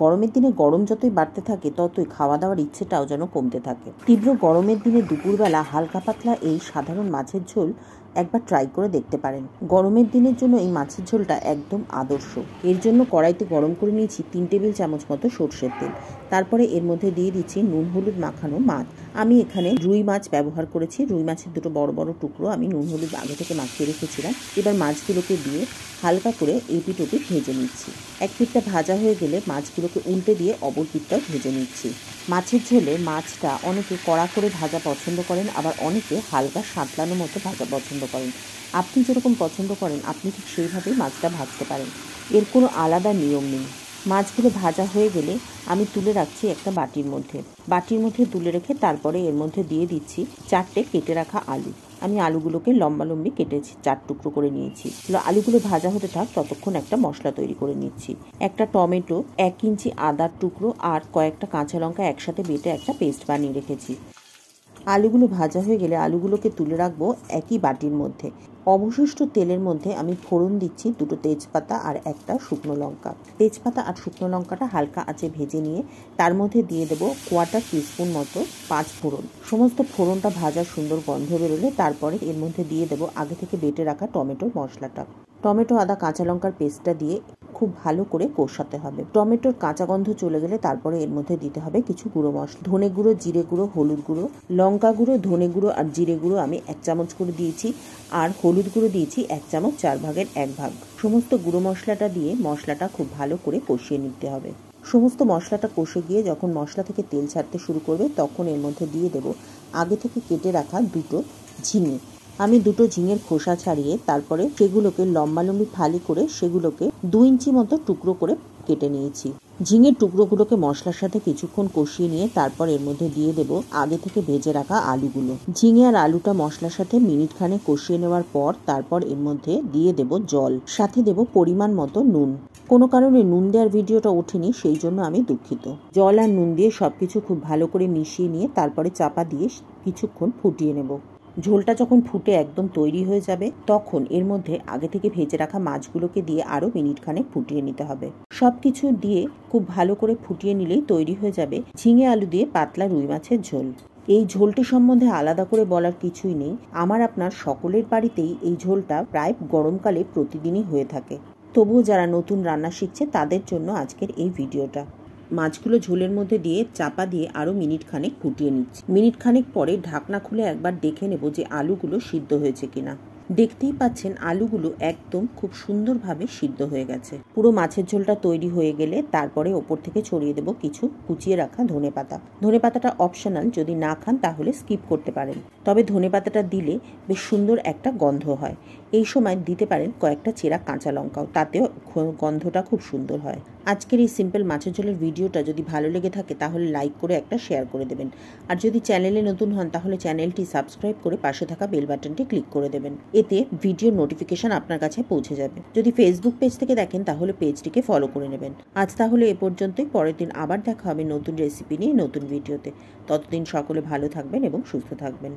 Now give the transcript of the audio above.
গরমের দিনে গরম যতই বাড়তে থাকে ততই খাওয়া দাওয়ার ইচ্ছেটাও যেন কমতে থাকে। তীব্র গরমের দিনে দুপুরবেলা হালকা পাতলা এই সাধারণ মাছের ঝোল একবার ট্রাই করে দেখতে পারেন। গরমের দিনের জন্য এই মাছের ঝোলটা একদম আদর্শ। এর জন্য কড়াইতে গরম করে নিয়েছি 3 টেবিল চামচ মতো সর্ষের তেল। তারপরে এর মধ্যে দিয়ে দিচ্ছি নুন হলুদ মাখানো মাছ। আমি এখানে রুই মাছ ব্যবহার করেছি। রুই মাছের দুটো বড় বড় টুকরো আমি নুন হলুদ আগে থেকে মাখিয়ে রেখেছিলাম। এবার মাছগুলোকে দিয়ে হালকা করে এপিট ওপিট ভেজে নিচ্ছি। এক পিঠটা ভাজা হয়ে গেলে মাছগুলোকে উল্টে দিয়ে অপর পিঠটাও ভেজে নিচ্ছি। মাছের ঝোলে মাছটা অনেকে কড়া করে ভাজা পছন্দ করেন, আবার অনেকে হালকা সাঁতলানো মতো ভাজা পছন্দ করেন। আপনি যেরকম পছন্দ করেন আপনি ঠিক সেইভাবেই মাছটা ভাজতে পারেন। এর কোনো আলাদা নিয়ম নেই। মাছগুলো ভাজা হয়ে গেলে আমি তুলে রাখছি একটা বাটির মধ্যে তুলে রেখে তারপরে এর মধ্যে দিয়ে দিচ্ছি 4টে কেটে রাখা আলু। আমি আলুগুলোকে লম্বা লম্বি কেটেছি, 4 টুকরো করে নিয়েছি। আলুগুলো ভাজা হতে থাক ততক্ষণ একটা মশলা তৈরি করে নিচ্ছি। একটা টমেটো, 1 ইঞ্চি আদার টুকরো আর কয়েকটা কাঁচা লঙ্কা একসাথে বেটে একটা পেস্ট বানিয়ে রেখেছি। আলুগুলো ভাজা হয়ে গেলে আলুগুলোকে তুলে রাখবো একই বাটির মধ্যে। অবশিষ্ট তেলের মধ্যে আমি ফোড়ন দিচ্ছি 2টো তেজপাতা আর একটা শুকনো লঙ্কা। তেজপাতা আর শুকনো লঙ্কাটা হালকা আঁচে ভেজে নিয়ে তার মধ্যে দিয়ে দেবো 1/4 টিস্পুন মতো 5 ফোড়ন। সমস্ত ফোড়নটা ভাজার সুন্দর গন্ধ বেরোলে তারপরে এর মধ্যে দিয়ে দেবো আগে থেকে বেটে রাখা টমেটোর মশলাটা। টমেটো আদা কাঁচা লঙ্কার পেস্টটা দিয়ে খুব ভালো করে কষাতে হবে। টমেটোর কাঁচা গন্ধ চলে গেলে তারপরে এর মধ্যে দিতে হবে কিছু গুঁড়ো মশলা। ধনে গুঁড়ো, জিরে গুঁড়ো, হলুদ গুঁড়ো, লঙ্কা গুঁড়ো, ধনে গুঁড়ো আর জিরে গুঁড়ো আমি 1 চামচ করে দিয়েছি, আর হলুদ গুঁড়ো দিয়েছি 1 চামচ 4 ভাগের 1 ভাগ। সমস্ত গুঁড়ো মশলাটা দিয়ে মশলাটা খুব ভালো করে কষিয়ে নিতে হবে। সমস্ত মশলাটা কষে গিয়ে যখন মশলা থেকে তেল ছাড়তে শুরু করবে তখন এর মধ্যে দিয়ে দেবো আগে থেকে কেটে রাখা 2টো ঝিঙে। আমি 2টো ঝিঙের খোসা ছাড়িয়ে তারপরে সেগুলোকে লম্বা লম্বি ফালি করে সেগুলোকে 2 ইঞ্চি মতো টুকরো করে কেটে নিয়েছি। ঝিঙের টুকরোগুলোকে মশলার সাথে কিছুক্ষণ কষিয়ে নিয়ে তারপর এর মধ্যে দিয়ে দেবো আগে থেকে ভেজে রাখা আলুগুলো। ঝিঙে আর আলুটা মশলার সাথে মিনিট খানেক কষিয়ে নেওয়ার পর তারপর এর মধ্যে দিয়ে দেবো জল, সাথে দেবো পরিমাণ মতো নুন। কোনো কারণে নুন দেওয়ার ভিডিওটা ওঠেনি, সেই জন্য আমি দুঃখিত। জল আর নুন দিয়ে সবকিছু খুব ভালো করে মিশিয়ে নিয়ে তারপরে চাপা দিয়ে কিছুক্ষণ ফুটিয়ে নেব। ঝোলটা যখন ফুটে একদম তৈরি হয়ে যাবে তখন এর মধ্যে আগে থেকে ভেজে রাখা মাছগুলোকে দিয়ে আরও মিনিট খানেক ফুটিয়ে নিতে হবে। সবকিছু দিয়ে খুব ভালো করে ফুটিয়ে নিলেই তৈরি হয়ে যাবে ঝিঙে আলু দিয়ে পাতলা রুই মাছের ঝোল। এই ঝোলটি সম্বন্ধে আলাদা করে বলার কিছুই নেই। আমার আপনার সকলের বাড়িতেই এই ঝোলটা প্রায় গরমকালে প্রতিদিনই হয়ে থাকে। তবুও যারা নতুন রান্না শিখছে তাদের জন্য আজকের এই ভিডিওটা। মাছগুলো ঝোলের মধ্যে দিয়ে চাপা দিয়ে আরও মিনিট খানেক ফুটিয়ে নিচ্ছি। মিনিট খানেক পরে ঢাকনা খুলে একবার দেখে নেব যে আলুগুলো সিদ্ধ হয়েছে কিনা। দেখতেই পাচ্ছেন আলুগুলো একদম খুব সুন্দরভাবে সিদ্ধ হয়ে গেছে। পুরো মাছের ঝোলটা তৈরি হয়ে গেলে তারপরে ওপর থেকে ছড়িয়ে দেবো কিছু কুচিয়ে রাখা ধনেপাতা। ধনেপাতাটা অপশনাল, যদি না খান তাহলে স্কিপ করতে পারেন, তবে ধনেপাতাটা দিলে বেশ সুন্দর একটা গন্ধ হয়। এই সময় দিতে পারেন কয়েকটা চেরা কাঁচা লঙ্কাও, তাতেও গন্ধটা খুব সুন্দর হয়। আজকের এই সিম্পল মাছের ঝোলের ভিডিওটা যদি ভালো লেগে থাকে তাহলে লাইক করে একটা শেয়ার করে দেবেন, আর যদি চ্যানেলে নতুন হন তাহলে চ্যানেলটি সাবস্ক্রাইব করে পাশে থাকা বেল বাটনটি ক্লিক করে দেবেন। এতে ভিডিও নোটিফিকেশন আপনার কাছে পৌঁছে যাবে। যদি ফেসবুক পেজ থেকে দেখেন তাহলে পেজটিকে ফলো করে নেবেন। আজ তাহলে এ পর্যন্তই। পরের দিন আবার দেখা হবে নতুন রেসিপি নিয়ে নতুন ভিডিওতে। ততদিন সকলে ভালো থাকবেন এবং সুস্থ থাকবেন।